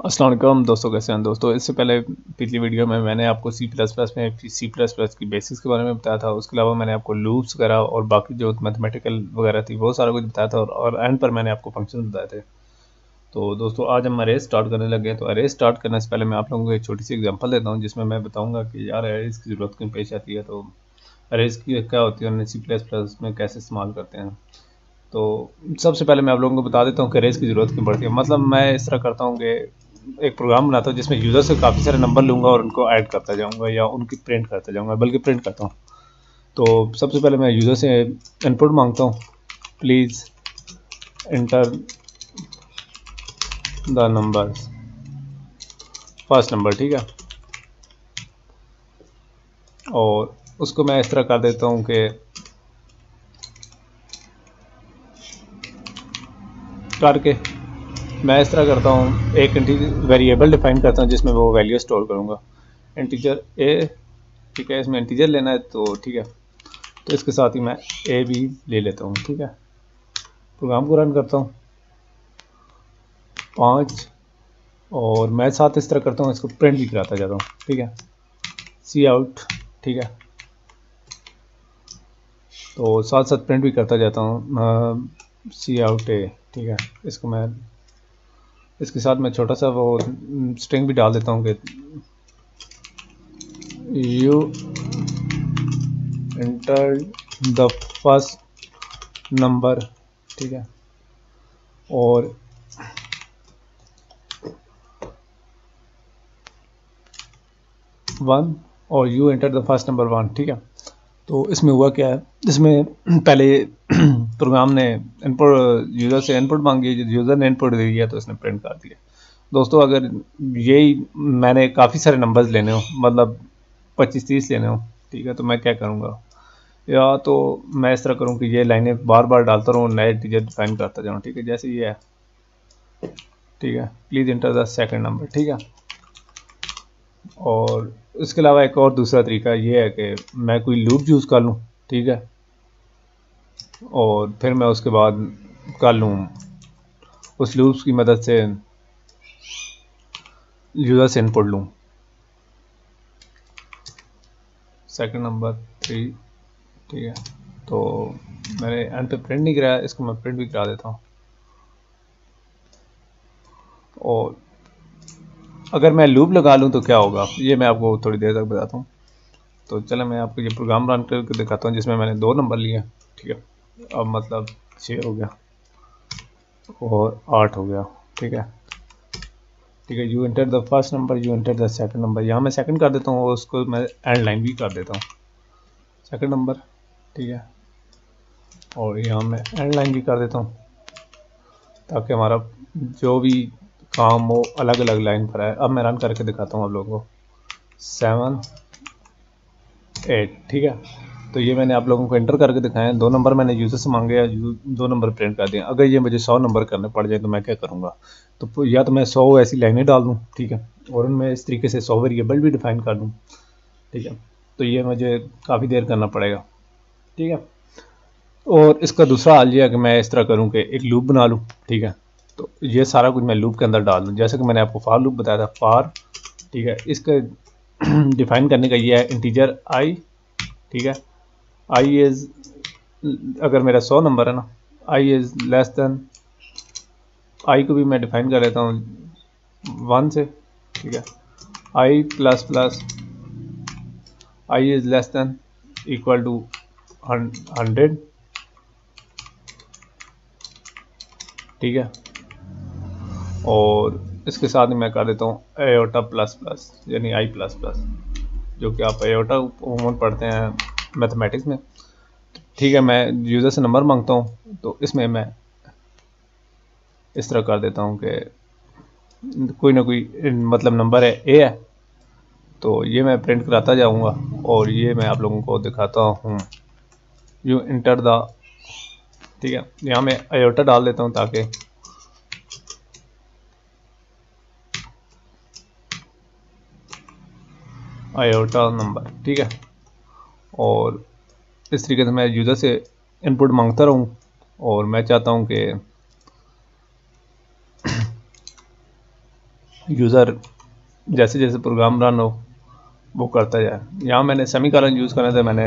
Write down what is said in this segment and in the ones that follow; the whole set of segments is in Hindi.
अस्सलाम वालेकुम दोस्तों, कैसे हैं दोस्तों। इससे पहले पिछली वीडियो में मैंने आपको सी प्लस प्लस में C++ की बेसिक्स के बारे में बताया था। उसके अलावा मैंने आपको लूप्स वगैरह और बाकी जो मैथमेटिकल वगैरह थी वो सारा कुछ बताया था और एंड पर मैंने आपको फंक्शन बताए थे। तो दोस्तों आज हम अरेज स्टार्ट करने लगे हैं। तो अरेज स्टार्ट करने से पहले मैं आप लोगों को एक छोटी सी एग्जांपल देता हूँ जिसमें मैं बताऊँगा कि यार अरेज की ज़रूरत क्यों पेश आती है। तो अरेज की क्या होती है और C++ में कैसे इस्तेमाल करते हैं। तो सबसे पहले मैं आप लोगों को बता देता हूँ कि अरेज की ज़रूरत क्यों पड़ती है। मतलब मैं इस तरह करता हूँ कि एक प्रोग्राम बनाता हूँ जिसमें यूज़र से काफ़ी सारे नंबर लूँगा और उनको ऐड करता जाऊँगा या उनकी प्रिंट करता जाऊँगा, बल्कि प्रिंट करता हूँ। तो सबसे पहले मैं यूज़र से इनपुट मांगता हूँ, please enter the number, first number, ठीक है। और उसको मैं इस तरह कर देता हूँ कि करके मैं इस तरह करता हूँ, एक वेरिएबल डिफाइन करता हूँ जिसमें वो वैल्यू स्टोर करूँगा, इंटीजर ए, ठीक है। इसमें इंटीजर लेना है तो ठीक है, तो इसके साथ ही मैं ए भी ले लेता हूँ, ठीक है। प्रोग्राम को रन करता हूँ 5 और मैं साथ इस तरह करता हूँ, इसको प्रिंट भी कराता जाता हूँ, ठीक है। सी आउट, ठीक है। तो साथ साथ प्रिंट भी करता जाता हूँ सी आउट ए, ठीक है। इसको मैं इसके साथ मैं छोटा सा वो स्ट्रिंग भी डाल देता हूँ कि you enter the first number, ठीक है। और वन और you enter the first number 1, ठीक है। तो इसमें हुआ क्या है, इसमें पहले प्रोग्राम ने इनपुट यूज़र से इनपुट मांगी, यूज़र ने इनपुट दे दिया तो इसने प्रिंट कर दिया। दोस्तों अगर यही मैंने काफ़ी सारे नंबर्स लेने हो, मतलब 25-30 लेने हो, ठीक है, तो मैं क्या करूँगा, या तो मैं इस तरह करूँ कि ये लाइनें बार बार डालता रहूँ, नए इंटीजर डिफाइन करता जाऊँ, ठीक है। जैसे ये है, ठीक है, please enter the second number, ठीक है। और इसके अलावा एक और दूसरा तरीका ये है कि मैं कोई लूप यूज़ कर लूँ, ठीक है, और फिर मैं उसके बाद कर लूँ उस लूप्स की मदद से यूज़र से इनपुट लूँ, सेकंड नंबर 3, ठीक है। तो मैंने एंड पे प्रिंट नहीं कराया, इसको मैं प्रिंट भी करा देता हूँ। और अगर मैं लूप लगा लूँ तो क्या होगा, ये मैं आपको थोड़ी देर तक बताता हूँ। तो चलो मैं आपको ये प्रोग्राम रन करके दिखाता हूँ जिसमें मैंने 2 नंबर लिए, ठीक है। अब मतलब 6 हो गया और 8 हो गया, ठीक है, ठीक है। You enter the first number, you enter the second number, यहाँ मैं सेकंड कर देता हूँ और उसको मैं एंड लाइन भी कर देता हूँ, सेकंड नंबर, ठीक है। और यहाँ मैं एंड लाइन भी कर देता हूँ ताकि हमारा जो भी काम हो अलग अलग लाइन पर है। अब मैं रन करके दिखाता हूँ आप लोगों को, 7 8, ठीक है। तो ये मैंने आप लोगों को एंटर करके दिखाया। 2 नंबर मैंने यूज़र से मांगे, 2 नंबर प्रिंट कर दिए। अगर ये मुझे 100 नंबर करने पड़ जाए तो मैं क्या करूँगा, तो या तो मैं 100 ऐसी लाइनें डाल दूँ, ठीक है, और उनमें इस तरीके से 100 वेरिएबल भी डिफाइन कर दूँ, ठीक है। तो ये मुझे काफ़ी देर करना पड़ेगा, ठीक है। और इसका दूसरा हाल ये है कि मैं इस तरह करूँ कि एक लूप बना लूँ, ठीक है। तो ये सारा कुछ मैं लूप के अंदर डाल दूँ, जैसे कि मैंने आपको फार लूप बताया था, फार, ठीक है। इसका डिफाइन करने का ये है इंटीजर आई, ठीक है। आई इज़, अगर मेरा 100 नंबर है ना, आई इज़ लेस दैन, आई को भी मैं डिफाइन कर लेता हूँ 1 से, ठीक है। I plus plus i is less than equal to 100, ठीक है। और इसके साथ ही मैं कर देता हूँ एयोटा प्लस प्लस, यानी आई प्लस प्लस, जो कि आप एयोटा उमूमन पढ़ते हैं मैथमेटिक्स में, ठीक है। मैं यूज़र से नंबर मांगता हूँ तो इसमें मैं इस तरह कर देता हूँ कि कोई ना कोई मतलब नंबर है, ए है, तो ये मैं प्रिंट कराता जाऊँगा और ये मैं आप लोगों को दिखाता हूँ। यू इंटर द, ठीक है, यहाँ मैं आयोटा डाल देता हूँ ताकि आयोटा नंबर, ठीक है। और इस तरीके से मैं यूज़र से इनपुट मांगता रहूँ और मैं चाहता हूँ कि यूज़र जैसे जैसे प्रोग्राम रन हो वो करता जाए। यहाँ मैंने सेमी कॉलन यूज़ करना था, मैंने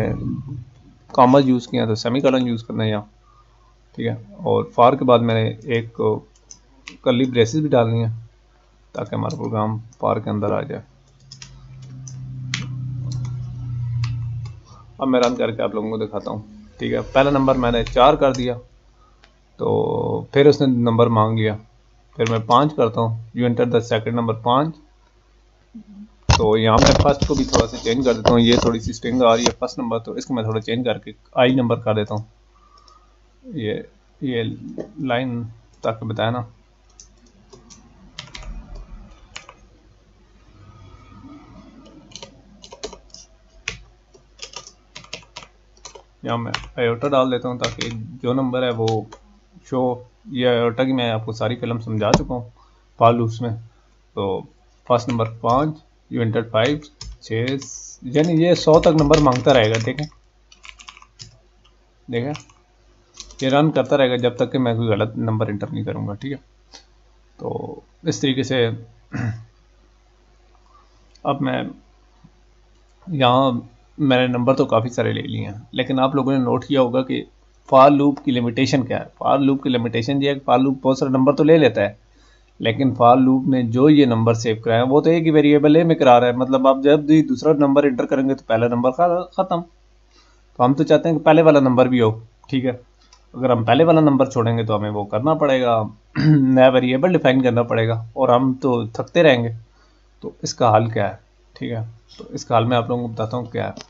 कॉमर्स यूज़ किया तो सेमी कॉलन यूज़ करना है यहाँ, ठीक है। और फॉर के बाद मैंने एक कर्ली ब्रेसेस भी डालनी है ताकि हमारा प्रोग्राम फॉर के अंदर आ जाए। अब मैं रन करके आप लोगों को दिखाता हूँ, ठीक है। पहला नंबर मैंने 4 कर दिया, तो फिर उसने नंबर मांग लिया, फिर मैं 5 करता हूँ, you enter the second number 5। तो यहाँ मैं फर्स्ट को भी थोड़ा सा चेंज कर देता हूँ, ये थोड़ी सी स्ट्रिंग आ रही है फर्स्ट नंबर, तो इसको मैं थोड़ा चेंज करके आई नंबर कर देता हूँ, ये लाइन ताकि बताया ना। यहाँ मैं आयोटा डाल देता हूँ ताकि जो नंबर है वो शो, ये आयोटा की मैं आपको सारी फिल्म समझा चुका हूँ फॉर लूप्स में। तो फर्स्ट नंबर 5, यू एंटर 5, 6, यानी ये 100 तक नंबर मांगता रहेगा, देखें ये रन करता रहेगा जब तक कि मैं कोई गलत नंबर इंटर नहीं करूँगा, ठीक है। तो इस तरीके से अब मैं यहाँ मैंने नंबर तो काफ़ी सारे ले लिए हैं, लेकिन आप लोगों ने नोट किया होगा कि फॉर लूप की लिमिटेशन क्या है। फॉर लूप की लिमिटेशन ये है कि फॉर लूप बहुत सारे नंबर तो ले लेता है, लेकिन फॉर लूप ने जो ये नंबर सेव कराया वो तो एक ही वेरिएबल ए में करा रहा है। मतलब आप जब भी दूसरा नंबर इंटर करेंगे तो पहला नंबर ख़त्म। तो हम तो चाहते हैं कि पहले वाला नंबर भी हो, ठीक है। अगर हम पहले वाला नंबर छोड़ेंगे तो हमें वो करना पड़ेगा, नया वेरिएबल डिफाइन करना पड़ेगा, और हम तो थकते रहेंगे। तो इसका हल क्या है, ठीक है। तो इसका हल मैं आप लोगों को बताता हूँ क्या है।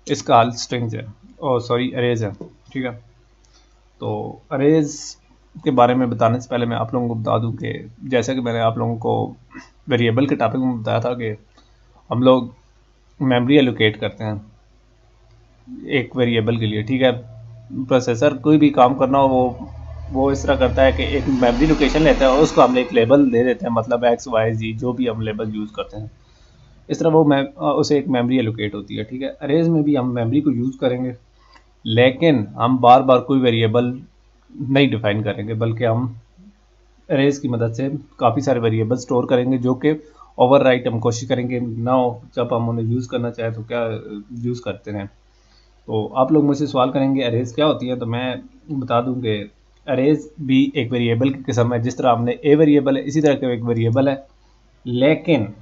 इसका हल स्ट्रिंग्स है, और सॉरी अरेज है, ठीक है। तो अरेज के बारे में बताने से पहले मैं आप लोगों को बता दूं कि जैसा कि मैंने आप लोगों को वेरिएबल के टॉपिक में बताया था कि हम लोग मेमोरी एलोकेट करते हैं एक वेरिएबल के लिए, ठीक है। प्रोसेसर कोई भी काम करना हो वो इस तरह करता है कि एक मेमोरी लोकेशन लेता है और उसको हम एक लेबल दे देते हैं, मतलब एक्स वाई जी जो भी हम लेबल यूज़ करते हैं, इस तरह वो उसे एक मेमोरी एलोकेट होती है, ठीक है। अरेज में भी हम मेमोरी को यूज़ करेंगे, लेकिन हम बार बार कोई वेरिएबल नहीं डिफाइन करेंगे, बल्कि हम अरेज की मदद से काफ़ी सारे वेरिएबल स्टोर करेंगे जो कि ओवरराइट हम कोशिश करेंगे ना हो, जब हम उन्हें यूज़ करना चाहें तो क्या यूज़ करते हैं। तो आप लोग मुझसे सवाल करेंगे अरेज क्या होती है, तो मैं बता दूं कि अरेज भी एक वेरिएबल की किस्म है। जिस तरह हमने ए वेरिएबल है, इसी तरह का एक वेरिएबल है, लेकिन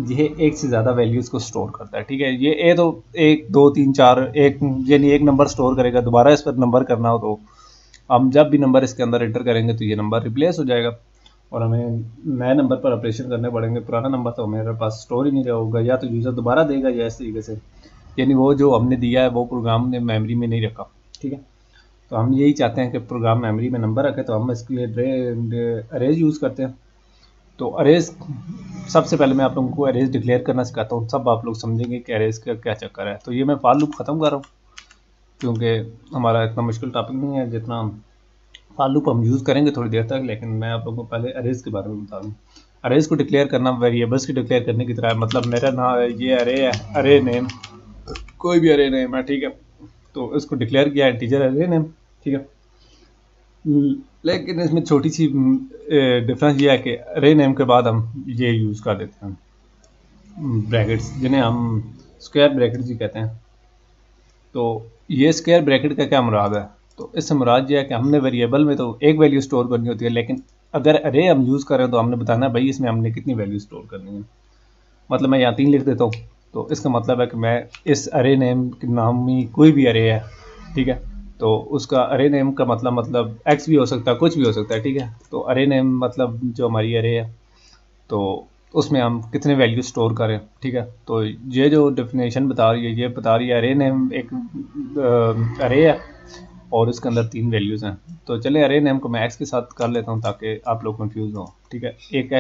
ये एक से ज़्यादा वैल्यूज़ को स्टोर करता है, ठीक है। ये ए तो 1 2 3 4 एक यानी एक नंबर स्टोर करेगा, दोबारा इस पर नंबर करना हो तो हम जब भी नंबर इसके अंदर एंटर करेंगे तो ये नंबर रिप्लेस हो जाएगा और हमें नए नंबर पर ऑपरेशन करने पड़ेंगे। पुराना नंबर तो हमारे पास स्टोर ही नहीं होगा, या तो यूज़र दोबारा देगा या इस तरीके से, यानी वो जो हमने दिया है वो प्रोग्राम ने मेमोरी में नहीं रखा, ठीक है। तो हम यही चाहते हैं कि प्रोग्राम मेमोरी में नंबर रखे, तो हम इसके लिए अरेज यूज़ करते हैं। तो अरेज सबसे पहले मैं आप लोगों को अरेज डिक्लेयर करना सिखाता हूँ, सब आप लोग समझेंगे कि अरेज का क्या चक्कर है। तो ये मैं फॉर लूप ख़त्म कर रहा हूँ क्योंकि हमारा इतना मुश्किल टॉपिक नहीं है जितना फॉर लूप हम यूज़ करेंगे थोड़ी देर तक, लेकिन मैं आप लोगों को पहले अरेज के बारे में बता दूँ। अरेज को डिक्लेयर करना वेरिएबल्स की डिक्लेयर करने की तरह है, मतलब मेरा नाम ये अरे है, अरे नेम कोई भी अरे नेम है, ठीक है। तो इसको डिक्लेयर किया इंटीजर अरे नेम, ठीक है। लेकिन इसमें छोटी सी डिफरेंस ये है कि अरे नेम के बाद हम ये यूज़ कर देते हैं ब्रैकेट्स, जिन्हें हम स्क्वायर ब्रैकेट्स ही कहते हैं। तो ये स्क्वायर ब्रैकेट का क्या मुराद है, तो इससे मुराद ये है कि हमने वेरिएबल में तो एक वैल्यू स्टोर करनी होती है, लेकिन अगर अरे हम यूज़ करें तो हमने बताना है भाई इसमें हमने कितनी वैल्यू स्टोर करनी है। मतलब मैं यहाँ 3 लिख देता हूँ, तो इसका मतलब है कि मैं इस अरे नेम के नाम में कोई भी अरे है, ठीक है। तो उसका अरे नेम का मतलब एक्स भी हो सकता है, कुछ भी हो सकता है, ठीक है। तो अरे नेम मतलब जो हमारी अरे है तो उसमें हम कितने वैल्यू स्टोर करें, ठीक है। तो ये जो डेफिनेशन बता रही है ये बता रही है अरे नेम एक अरे है और इसके अंदर 3 वैल्यूज़ हैं। तो चले अरे नेम को मैं एक्स के साथ कर लेता हूँ ताकि आप लोग कंफ्यूज ना हो, ठीक है। एक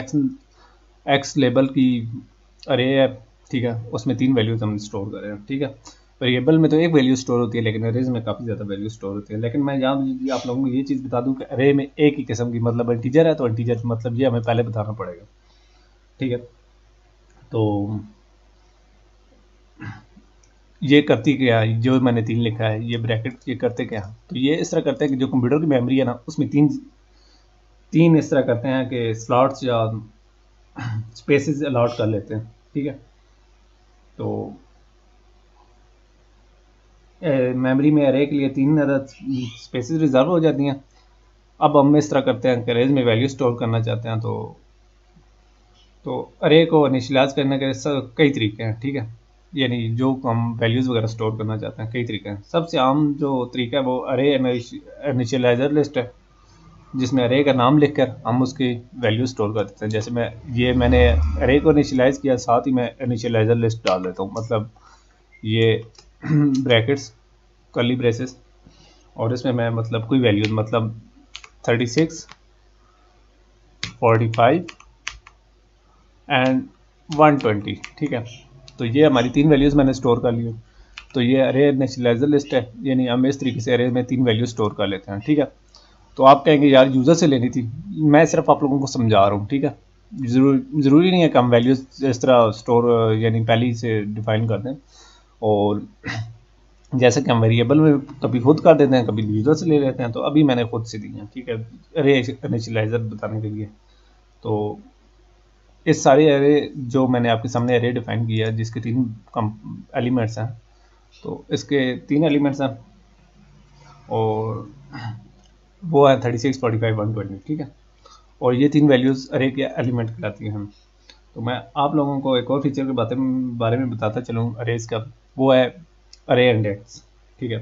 एक्स लेबल की अरे है, ठीक है, उसमें 3 वैल्यूज हम स्टोर कर रहे हैं, ठीक है। वेरिएबल में तो एक वैल्यू स्टोर होती है, लेकिन अरेज में काफ़ी ज़्यादा वैल्यू स्टोर होती है। लेकिन मैं यहाँ आप लोगों को ये चीज़ बता दूँ कि अरे में एक ही किस्म की मतलब इंटीजर है, तो इंटीजर मतलब ये हमें पहले बताना पड़ेगा, ठीक है। तो ये करती क्या है, जो मैंने 3 लिखा है ये ब्रैकेट ये करते क्या है, तो ये इस तरह करते हैं कि जो कंप्यूटर की मेमोरी है ना उसमें तीन इस तरह करते हैं कि स्लॉट्स या स्पेसेस अलॉट कर लेते हैं, ठीक है। तो मेमोरी में अरे के लिए 3 अदद स्पेसेस रिजर्व हो जाती हैं। अब हम इस तरह करते हैं कि अरेज में वैल्यू स्टोर करना चाहते हैं तो अरे को इनिशियलाइज करने के कई तरीके हैं, ठीक है। यानी जो हम वैल्यूज़ वगैरह स्टोर करना चाहते हैं कई तरीके हैं। सबसे आम जो तरीका है वो अरे इनिशियलाइजर लिस्ट है, जिसमें अरे का नाम लिखकर हम उसकी वैल्यू स्टोर कर देते हैं। जैसे मैंने अरे को इनिशियलाइज किया, साथ ही मैं इनिशियलाइजर लिस्ट डाल देता हूँ। मतलब ये ब्रैकेट्स कर्ली ब्रेसेस और इसमें मैं मतलब कोई वैल्यू मतलब 36, 45 एंड 120, ठीक है। तो ये हमारी 3 वैल्यूज़ मैंने स्टोर कर ली। तो ये अरे इनिशियलाइजर लिस्ट है, यानी हम इस तरीके से अरे में 3 वैल्यू स्टोर कर लेते हैं, ठीक है। तो आप कहेंगे यार यूज़र से लेनी थी, मैं सिर्फ आप लोगों को समझा रहा हूँ, ठीक है। ज़रूरी नहीं है कि हम वैल्यूज़ इस तरह स्टोर यानी पहले ही से डिफाइन कर दें। और जैसे कि हम वेरिएबल में कभी खुद कर देते हैं, कभी यूज़र से ले लेते हैं। तो अभी मैंने खुद से दी हैं, ठीक है, अरे इनिशियलाइजर बताने के लिए। तो इस सारे एरे जो मैंने आपके सामने एरे डिफाइन किया है, जिसके 3 एलिमेंट्स हैं, तो इसके 3 एलिमेंट्स हैं और वो है 36, 45, 120, ठीक है। और ये 3 वैल्यूज़ अरे के एलिमेंट कहलाती हैं। तो मैं आप लोगों को एक और फीचर के बारे में बताता चलूँ अरेज का, वो है अरे इंडेक्स, ठीक है।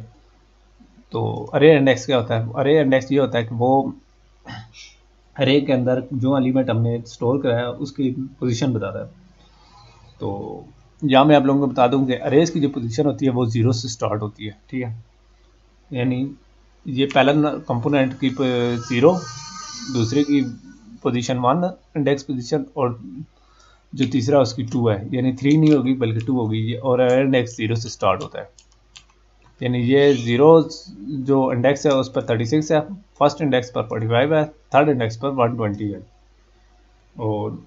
तो अरे इंडेक्स क्या होता है? अरे इंडेक्स ये होता है कि वो अरे के अंदर जो एलिमेंट हमने स्टोर कराया उसकी पोजीशन बताता है। तो यहाँ मैं आप लोगों को बता दूं कि अरेज की जो पोजीशन होती है वो 0 से स्टार्ट होती है, ठीक है। यानी ये पहला कंपोनेंट की 0, दूसरे की पोजीशन 1 इंडेक्स पोजीशन, और जो तीसरा उसकी 2 है, यानी 3 नहीं होगी बल्कि 2 होगी। ये और अरे इंडेक्स 0 से स्टार्ट होता है। यानी ये 0 जो इंडेक्स है उस पर 36 है, फर्स्ट इंडेक्स पर 45 है, थर्ड इंडेक्स पर 120 है। और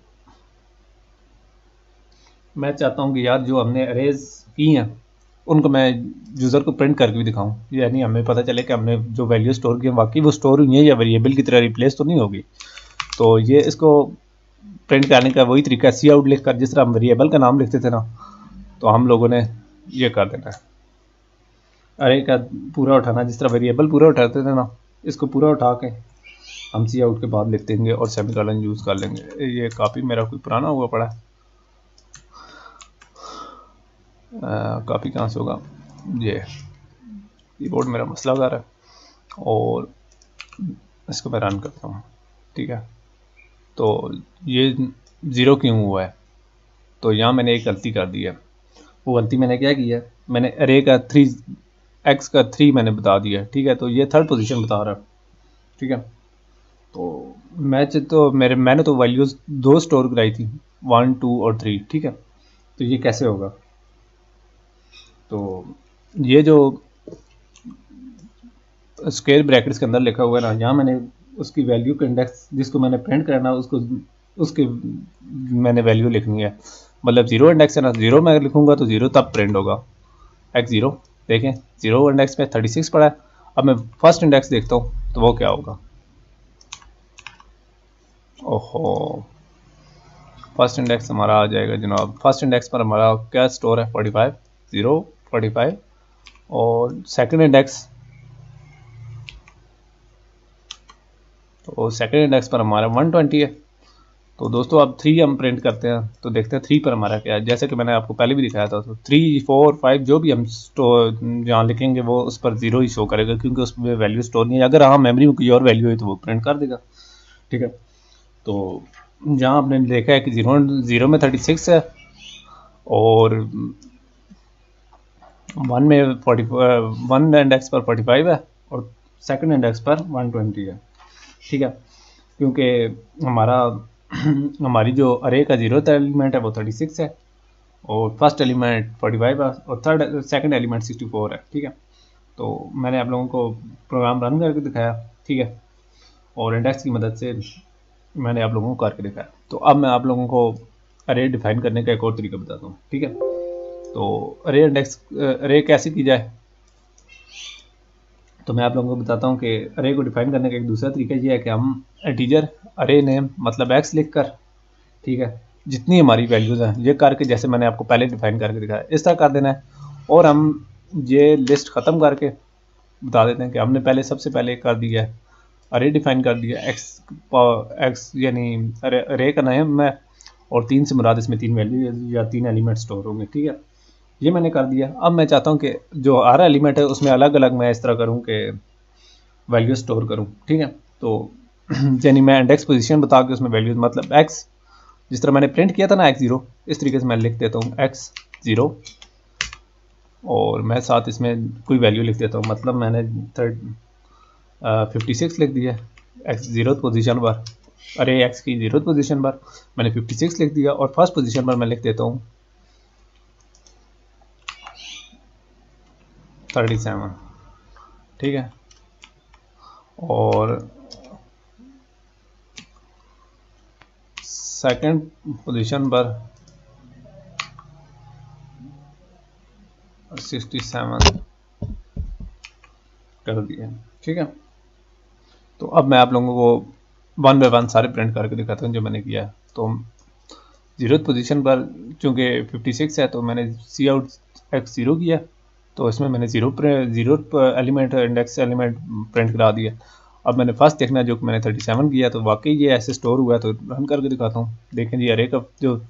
मैं चाहता हूँ कि यार जो हमने अरेज की हैं उनको मैं यूज़र को प्रिंट करके भी दिखाऊं, यानी हमें पता चले कि हमने जो वैल्यू स्टोर की वाकई वो स्टोर हुई है या वेरिएबल की तरह रिप्लेस तो नहीं होगी। तो ये इसको प्रिंट करने का वही तरीका है, सी आउट लिख कर, जिस तरह हम वेरिएबल का नाम लिखते थे ना, तो हम लोगों ने ये कर देना है। अरे का पूरा उठाना, जिस तरह वेरिएबल पूरा उठाते थे ना, इसको पूरा उठा के हम सी आउट के बाद लिख देंगे और सेमीकोलन यूज़ कर लेंगे। ये काफ़ी मेरा कोई पुराना हुआ पड़ा है, काफ़ी कहाँ से होगा, ये कीबोर्ड मेरा मसला कर रहा है और इसको मैं रन करता हूँ, ठीक है। तो ये 0 क्यों हुआ है? तो यहाँ मैंने एक गलती कर दी है। वो गलती मैंने क्या किया है, मैंने अरे का 3x का 3 मैंने बता दिया, ठीक है। तो ये थर्ड पोजीशन बता रहा है, ठीक है। तो मैंने तो वैल्यूज़ 2 स्टोर कराई थी, 1, 2 और 3, ठीक है। तो ये कैसे होगा? तो ये जो स्क्वायर ब्रैकेट्स के अंदर लिखा हुआ है ना, यहाँ मैंने उसकी वैल्यू का इंडेक्स जिसको मैंने प्रिंट करना उसकी मैंने वैल्यू लिखनी है। मतलब 0 इंडेक्स है ना, 0 मैं लिखूंगा तो 0 तब प्रिंट होगा, x0। देखें 0 इंडेक्स पे 36 पड़ा है। अब मैं फर्स्ट इंडेक्स देखता हूँ तो वो क्या होगा। ओहो, फर्स्ट इंडेक्स हमारा आ जाएगा जनाब। फर्स्ट इंडेक्स पर हमारा क्या स्टोर है? 45, 0, 45। और सेकंड इंडेक्स, तो सेकंड इंडेक्स पर हमारा 120 है। तो दोस्तों अब 3 हम प्रिंट करते हैं, तो देखते हैं 3 पर हमारा क्या है। जैसे कि मैंने आपको पहले भी दिखाया था, तो 3, 4, 5 जो भी हम जहाँ लिखेंगे वो उस पर 0 ही शो करेगा, क्योंकि उसमें वैल्यू स्टोर नहीं है। अगर हाँ मेमोरी में कोई और वैल्यू है तो वो प्रिंट कर देगा, ठीक है। तो जहाँ आपने देखा है कि 0 में 36 है और 1 इंडेक्स पर 45 है और सेकंड इंडेक्स पर 120 है, ठीक है। क्योंकि हमारी जो अरे का 0th एलिमेंट है वो 36 है और फर्स्ट एलिमेंट 45 है और सेकंड एलिमेंट 64 है, ठीक है। तो मैंने आप लोगों को प्रोग्राम रन करके दिखाया, ठीक है, और इंडेक्स की मदद से मैंने आप लोगों को करके दिखाया। तो अब मैं आप लोगों को अरे डिफाइन करने का एक और तरीका बताता हूँ, ठीक है। तो अरे कैसे की जाए, तो मैं आप लोगों को बताता हूँ कि अरे को डिफाइन करने का एक दूसरा तरीका ये है कि हम इंटीजर अरे नेम मतलब x लिख कर ठीक है, जितनी हमारी वैल्यूज़ हैं ये करके, जैसे मैंने आपको पहले डिफाइन करके दिखाया इस तरह कर देना है। और हम ये लिस्ट ख़त्म करके बता देते हैं कि हमने पहले सबसे पहले कर दिया है अरे डिफाइन कर दिया एक्स यानी अरे का नाम है और 3 से मुराद इसमें 3 वैल्यू या 3 एलिमेंट स्टोर होंगे। ठीक है, ये मैंने कर दिया। अब मैं चाहता हूँ कि जो हर एलिमेंट है उसमें अलग अलग मैं इस तरह करूँ कि वैल्यू स्टोर करूँ। ठीक है, तो यानी मैं इंडेक्स पोजीशन बता के उसमें वैल्यूज, मतलब एक्स जिस तरह मैंने प्रिंट किया था ना x0, इस तरीके से मैं लिख देता हूँ x0 और मैं साथ इसमें कोई वैल्यू लिख देता हूँ, मतलब मैंने 56 लिख दिया x0 पोजीशन पर, अरे x की 0 पोजीशन पर मैंने 56 लिख दिया और फर्स्ट पोजीशन पर मैं लिख देता हूँ 37। ठीक है, और सेकंड पोजीशन पर 67 कर दिया। ठीक है, तो अब मैं आप लोगों को 1 बाय 1 सारे प्रिंट करके दिखाता हूँ जो मैंने किया है। तो 0th पोजीशन पर चूँकि 56 है तो मैंने सी आउट x0 किया, तो इसमें मैंने zero element index element print करा दिया। अब मैंने फर्स्ट देखना है जो कि मैंने 37 किया, तो वाकई ये ऐसे स्टोर हुआ है, तो रन करके दिखाता हूँ। देखें जी, अरे का जो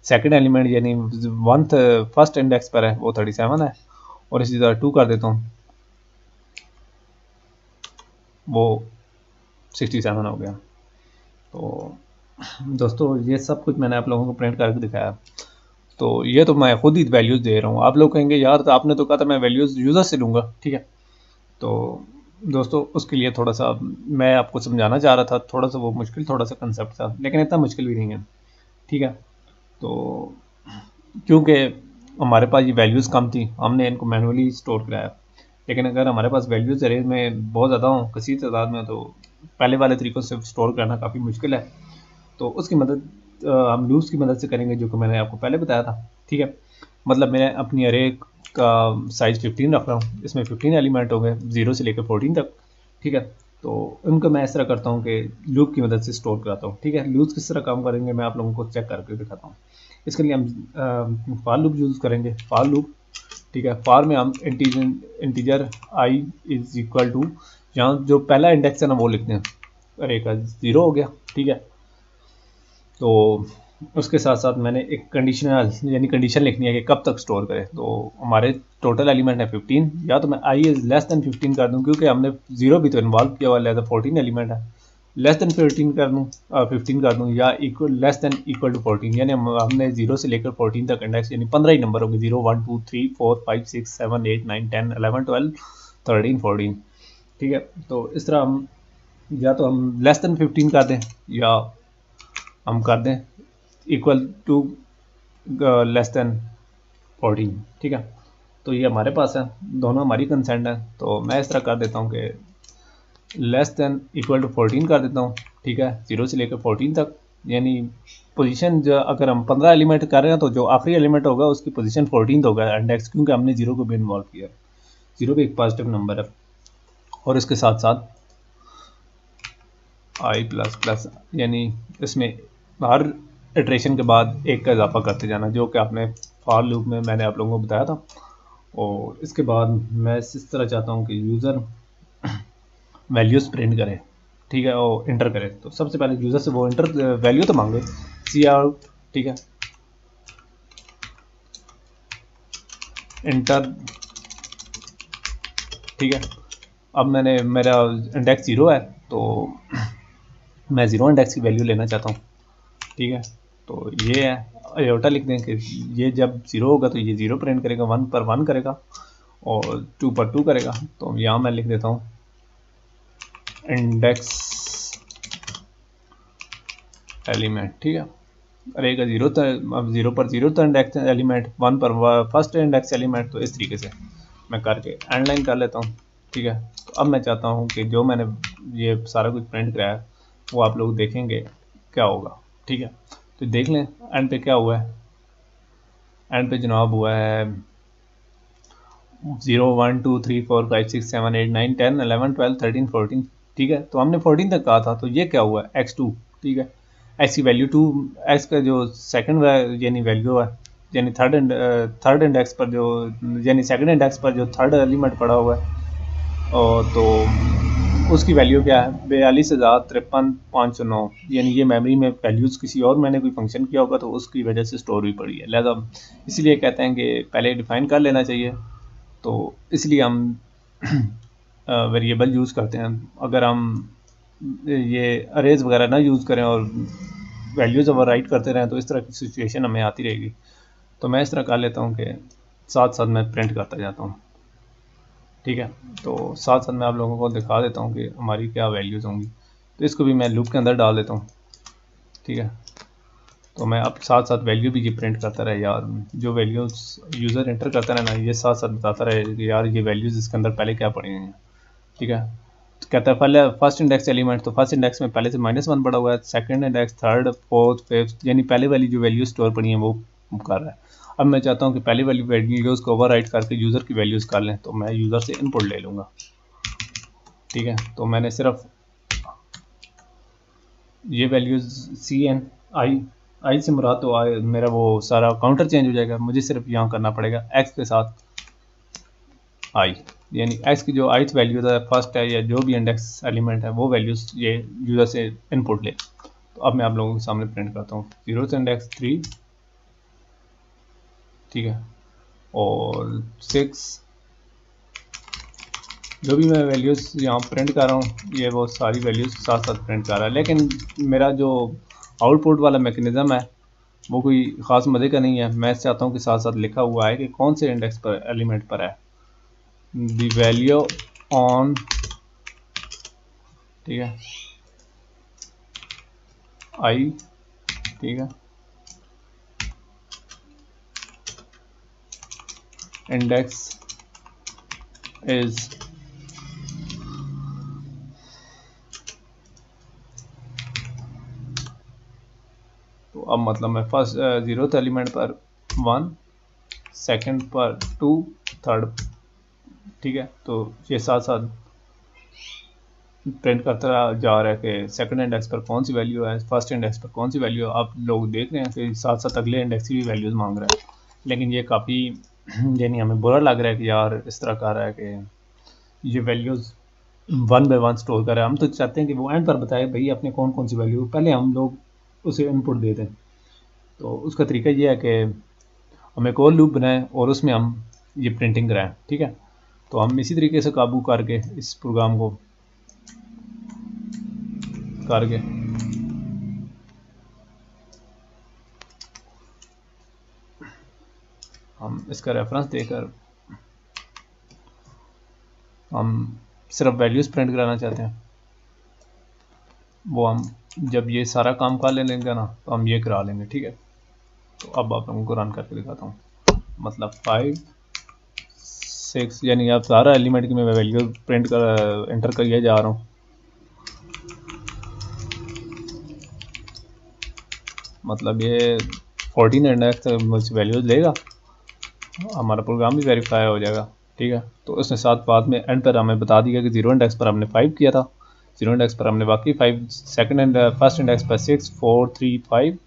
सेकंड एलिमेंट यानी फर्स्ट इंडेक्स पर है वो 37 है, और इसी तरह 2 कर देता हूँ वो 67 हो गया। तो दोस्तों ये सब कुछ मैंने आप लोगों को प्रिंट करके दिखाया। तो ये तो मैं खुद ही वैल्यूज़ दे रहा हूँ, आप लोग कहेंगे यार तो आपने तो कहा था मैं वैल्यूज़ यूज़र से लूँगा। ठीक है, तो दोस्तों उसके लिए थोड़ा सा मैं आपको समझाना चाह रहा था, थोड़ा सा वो मुश्किल थोड़ा सा कंसेप्ट था, लेकिन इतना मुश्किल भी नहीं है। ठीक है, तो क्योंकि हमारे पास ये वैल्यूज़ कम थी हमने इनको मैनुअली स्टोर कराया, लेकिन अगर हमारे पास वैल्यूज़ अरे में बहुत ज़्यादा हों, कसीर तादाद में, तो पहले वाले तरीक़ों से स्टोर करना काफ़ी मुश्किल है। तो उसकी मदद हम लूप्स की मदद से करेंगे, जो कि मैंने आपको पहले बताया था। ठीक है, मतलब मैं अपनी अरे का साइज़ 15 रख रहा हूँ, इसमें 15 एलिमेंट हो गए 0 से लेकर 14 तक। ठीक है, तो उनको मैं इस तरह करता हूँ कि लूप की मदद से स्टोर कराता हूँ। ठीक है, लूप्स किस तरह काम करेंगे मैं आप लोगों को चेक करके दिखाता हूँ। इसके लिए हम फार लूप यूज़ करेंगे, फार लूप। ठीक है, फार में हम integer i is equal to, यहाँ जो पहला इंडेक्स है ना वो लिखते हैं, अरे का 0 हो गया। ठीक है, तो उसके साथ साथ मैंने एक कंडीशनल यानी कंडीशन लिखनी है कि कब तक स्टोर करें। तो हमारे टोटल एलिमेंट है 15, या तो मैं आई इज लेस देन 15 कर दूं, क्योंकि हमने 0 भी तो इन्वॉल्व किया हुआ है, 14 एलिमेंट है, लेस देन 15 कर दूं 15 कर दूं, या equal less than equal to 14, यानी हमने 0 से लेकर 14 तक इंडेक्स यानी 15 ही नंबर होंगे, 0 1 2 3 4 5 6 7 8 9 10 11 12 13 14। ठीक है, तो इस तरह हम या तो हम लेस देन 15 कर दें या हम कर दें इक्वल टू लेस देन 14। ठीक है, तो ये हमारे पास है, दोनों हमारी कंसेंट है। तो मैं इस तरह कर देता हूँ कि लेस देन इक्वल टू 14 कर देता हूँ। ठीक है, 0 से लेकर 14 तक, यानी पोजीशन जो अगर हम 15 एलिमेंट कर रहे हैं तो जो आखिरी एलिमेंट होगा उसकी पोजीशन 14 होगा इंडेक्स, क्योंकि हमने 0 को भी इन्वॉल्व किया। 0 भी एक पॉजिटिव नंबर है, और इसके साथ साथ आई प्लस प्लस, यानी इसमें हर इटरेशन के बाद एक का इजाफा करते जाना, जो कि आपने फॉर लूप में मैंने आप लोगों को बताया था। और इसके बाद मैं इस तरह चाहता हूँ कि यूज़र वैल्यूज़ प्रिंट करे। ठीक है, और इंटर करे। तो सबसे पहले यूज़र से वो इंटर वैल्यू तो मांगे, सी आउट। ठीक है, इंटर। ठीक है, अब मैंने मेरा इंडेक्स 0 है तो मैं 0 इंडेक्स की वैल्यू लेना चाहता हूँ। ठीक है, तो ये है आयोटा लिख दें कि ये जब 0 होगा तो ये 0 प्रिंट करेगा, 1 पर 1 करेगा और 2 पर 2 करेगा। तो यहाँ मैं लिख देता हूँ इंडेक्स एलिमेंट। ठीक है, अरे का 0 था, अब 0 पर 0 था इंडेक्स एलिमेंट, 1 पर फर्स्ट इंडेक्स एलिमेंट। तो इस तरीके से मैं करके एंड लाइन कर लेता हूँ। ठीक है, तो अब मैं चाहता हूँ कि जो मैंने ये सारा कुछ प्रिंट कराया वो आप लोग देखेंगे क्या होगा। ठीक है, तो देख लें एंड पे क्या हुआ है। एंड पे जनाब हुआ है 0 1 2 3 4 5 6 7 8 9 10 11 12 13 14। ठीक है, तो हमने 14 तक कहा था, तो ये क्या हुआ है x2। ठीक है, एक्स की वैल्यू 2, एक्स का जो सेकंड यानी वैल्यू है, यानी थर्ड इंडेक्स पर जो, यानी सेकंड इंडेक्स पर जो थर्ड एलिमेंट पड़ा हुआ है, और तो उसकी वैल्यू क्या है 42,53,509, यानी ये मेमोरी में वैल्यूज़ किसी और मैंने कोई फंक्शन किया होगा तो उसकी वजह से स्टोर हुई पड़ी है। लिहाजा इसलिए कहते हैं कि पहले डिफ़ाइन कर लेना चाहिए, तो इसलिए हम वेरिएबल यूज़ करते हैं। अगर हम ये अरेज वगैरह ना यूज़ करें और वैल्यूज़ ओवर राइट करते रहें तो इस तरह की सिचुएशन हमें आती रहेगी। तो मैं इस तरह कर लेता हूँ कि साथ साथ मैं प्रिंट करता जाता हूँ, ठीक है। तो साथ साथ मैं आप लोगों को दिखा देता हूँ कि हमारी क्या वैल्यूज़ होंगी। तो इसको भी मैं लूप के अंदर डाल देता हूँ, ठीक है। तो मैं अब साथ साथ वैल्यू भी ये प्रिंट करता रहे यार, जो वैल्यूज़ यूज़र एंटर करता रहे ना, ये साथ साथ बताता रहे कि यार ये वैल्यूज़ इसके अंदर पहले क्या पड़ी हुई हैं, ठीक है। तो कहता है पहले फर्स्ट इंडेक्स एलिमेंट, तो फर्स्ट इंडेक्स में पहले से -1 पड़ा हुआ है, second index, third, fourth, fifth, यानी पहले वाली जो वैल्यू स्टोर पड़ी हैं वो कर रहा है। अब मैं चाहता हूँ कि पहले वाली वैल्यूज़ को ओवरराइट करके यूज़र की वैल्यूज़ कर लें, तो मैं यूज़र से इनपुट ले लूँगा, ठीक है। तो मैंने सिर्फ ये वैल्यूज़ CN आई से मुराद तो मेरा वो सारा काउंटर चेंज हो जाएगा। मुझे सिर्फ यहाँ करना पड़ेगा x के साथ i, यानी x की जो ith वैल्यू है फर्स्ट है या जो भी इंडेक्स एलिमेंट है वो वैल्यूज़ ये यूज़र से इनपुट ले। तो अब मैं आप लोगों के सामने प्रिंट करता हूँ 0th इंडेक्स 3, ठीक है, और 6, जो भी मैं वैल्यूज़ यहाँ प्रिंट कर रहा हूँ ये वो सारी वैल्यूज़ साथ साथ प्रिंट कर रहा है। लेकिन मेरा जो आउटपुट वाला मैकेनिज़्म है वो कोई ख़ास मज़े का नहीं है। मैं चाहता हूँ कि साथ साथ लिखा हुआ है कि कौन से इंडेक्स पर एलिमेंट पर है, द वैल्यू ऑन, ठीक है, आई, ठीक है, इंडेक्स इज़, तो अब मतलब मैं फर्स्ट 0th एलिमेंट पर 1, सेकंड पर 2, थर्ड, ठीक है। तो ये साथ साथ प्रिंट करता जा रहा है कि सेकंड इंडेक्स पर कौन सी वैल्यू है, फर्स्ट इंडेक्स पर कौन सी वैल्यू है। आप लोग देख रहे हैं कि साथ साथ अगले इंडेक्स की भी वैल्यूज़ मांग रहा है, लेकिन ये काफ़ी यानी हमें बुरा लग रहा है कि यार इस तरह कर रहा है कि ये वैल्यूज़ 1 बाय 1 स्टोर कर रहा है। हम तो चाहते हैं कि वो एंड पर बताए भाई अपने कौन कौन सी वैल्यू, पहले हम लोग उसे इनपुट दे दें। तो उसका तरीका ये है कि हम एक और लूप बनाएं और उसमें हम ये प्रिंटिंग कराएं, ठीक है। तो हम इसी तरीके से काबू करके इस प्रोग्राम को करके हम इसका रेफरेंस देकर हम सिर्फ वैल्यूज़ प्रिंट कराना चाहते हैं। वो हम जब ये सारा काम कर लेंगे ना तो हम ये करा लेंगे, ठीक है। तो अब आप लोगों को रन करके दिखाता हूँ। मतलब 5, 6, यानी आप सारा एलिमेंट की मैं वैल्यू प्रिंट कर एंटर करिए जा रहा हूँ। मतलब ये 14 इंडेक्स मुझे वैल्यूज़ लेगा, हमारा प्रोग्राम भी वेरीफाई हो जाएगा, ठीक है। तो उसने साथ बाद में एंड पर हमें बता दिया कि 0 इंडेक्स पर हमने 5 किया था, 0 इंडेक्स पर हमने बाकी 5, सेकंड एंड फर्स्ट इंडेक्स पर 6, 4, 3, 5,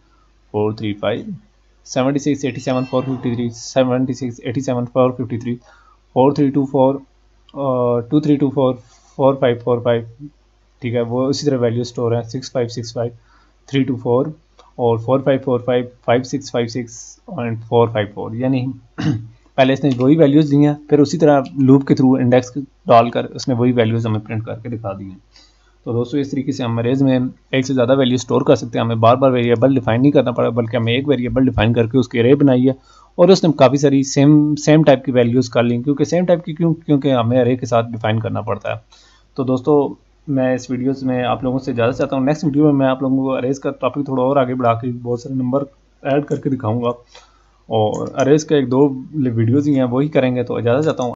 4, 3, 5, 76, 87, 453, 76, 87, 453, 4, 3, 2, 4, 2, 3, 2, 4, 4, 5, 4, 5, ठीक है। वो उसी तरह वैल्यू स्टोर है 6, 5, 6, 5, 3, 2, 4 और 4, 5, 4, 5, 5, 6, 5, 6 एंड 4, 5, 4, यानी पहले इसने वही वैल्यूज़ दी हैं, फिर उसी तरह लूप के थ्रू इंडेक्स डालकर उसने वही वैल्यूज़ हमें प्रिंट करके दिखा दी हैं। तो दोस्तों इस तरीके से हम अरेज में एक से ज़्यादा वैल्यू स्टोर कर सकते हैं। हमें बार बार वेरिएबल डिफाइन नहीं करना पड़ा, बल्कि हमें एक वेरिएबल डिफाइन करके उसकी अरे बनाई है और उसने काफ़ी सारी सेम टाइप की वैल्यूज़ कर ली। क्योंकि सेम टाइप की क्योंकि हमें अरे के साथ डिफाइन करना पड़ता है। तो दोस्तों मैं इस वीडियोज़ में आप लोगों से ज़्यादा चाहता हूँ, नेक्स्ट वीडियो में मैं आप लोगों को अरेज का टॉपिक थोड़ा और आगे बढ़ा के बहुत सारे नंबर ऐड करके दिखाऊँगा और अरेज का 1-2 वीडियोज़ ही हैं वही करेंगे। तो इजाज़त चाहता हूँ।